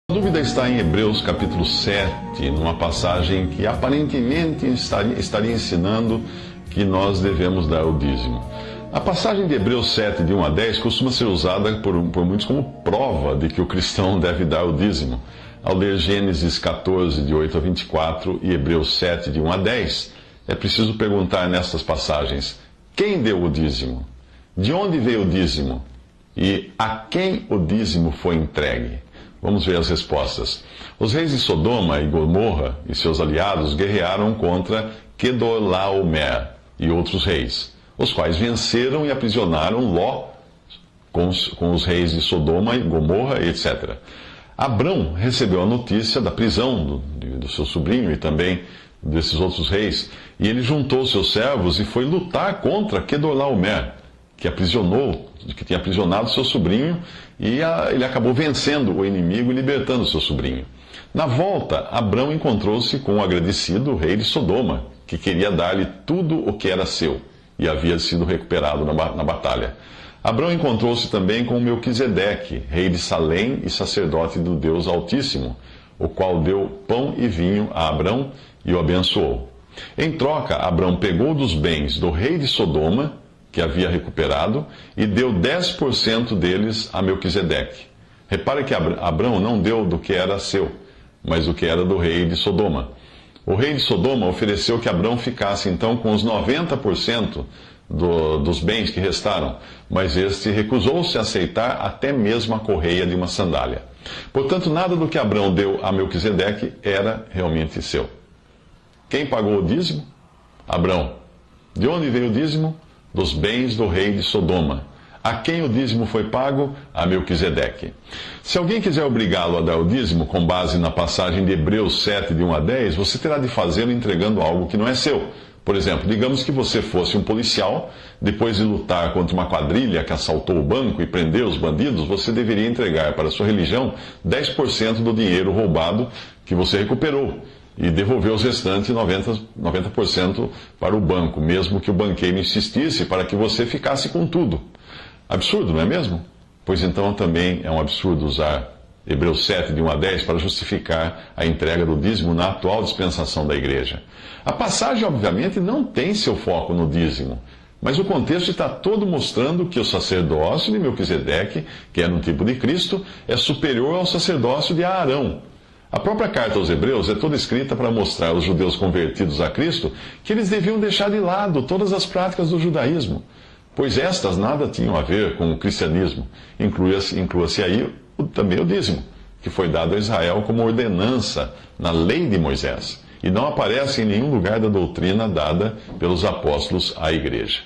A dúvida está em Hebreus capítulo 7, numa passagem que aparentemente estaria ensinando que nós devemos dar o dízimo. A passagem de Hebreus 7, de 1 a 10, costuma ser usada por muitos como prova de que o cristão deve dar o dízimo. Ao ler Gênesis 14, de 8 a 24, e Hebreus 7, de 1 a 10, é preciso perguntar nessas passagens: quem deu o dízimo? De onde veio o dízimo? E a quem o dízimo foi entregue? Vamos ver as respostas. Os reis de Sodoma e Gomorra e seus aliados guerrearam contra Quedorlaomer e outros reis, os quais venceram e aprisionaram Ló com os reis de Sodoma e Gomorra, etc. Abrão recebeu a notícia da prisão do seu sobrinho e também desses outros reis, e ele juntou seus servos e foi lutar contra Quedorlaomer, que tinha aprisionado seu sobrinho, e ele acabou vencendo o inimigo e libertando seu sobrinho. Na volta, Abrão encontrou-se com o agradecido rei de Sodoma, que queria dar-lhe tudo o que era seu e havia sido recuperado na batalha. Abrão encontrou-se também com Melquisedeque, rei de Salém e sacerdote do Deus Altíssimo, o qual deu pão e vinho a Abrão e o abençoou. Em troca, Abrão pegou dos bens do rei de Sodoma, que havia recuperado, e deu 10% deles a Melquisedeque. Repare que Abrão não deu do que era seu, mas do que era do rei de Sodoma. O rei de Sodoma ofereceu que Abrão ficasse então com os 90% dos bens que restaram, mas este recusou-se a aceitar até mesmo a correia de uma sandália. Portanto, nada do que Abrão deu a Melquisedeque era realmente seu. Quem pagou o dízimo? Abrão. De onde veio o dízimo? Dos bens do rei de Sodoma. A quem o dízimo foi pago? A Melquisedeque. Se alguém quiser obrigá-lo a dar o dízimo, com base na passagem de Hebreus 7, de 1 a 10, você terá de fazê-lo entregando algo que não é seu. Por exemplo, digamos que você fosse um policial, depois de lutar contra uma quadrilha que assaltou o banco e prendeu os bandidos, você deveria entregar para a sua religião 10% do dinheiro roubado que você recuperou e devolver os restantes 90% para o banco, mesmo que o banqueiro insistisse para que você ficasse com tudo. Absurdo, não é mesmo? Pois então também é um absurdo usar Hebreus 7, de 1 a 10, para justificar a entrega do dízimo na atual dispensação da igreja. A passagem, obviamente, não tem seu foco no dízimo, mas o contexto está todo mostrando que o sacerdócio de Melquisedeque, que era um tipo de Cristo, é superior ao sacerdócio de Arão. A própria carta aos Hebreus é toda escrita para mostrar aos judeus convertidos a Cristo que eles deviam deixar de lado todas as práticas do judaísmo, pois estas nada tinham a ver com o cristianismo. Inclua-se aí também o dízimo, que foi dado a Israel como ordenança na lei de Moisés, e não aparece em nenhum lugar da doutrina dada pelos apóstolos à igreja.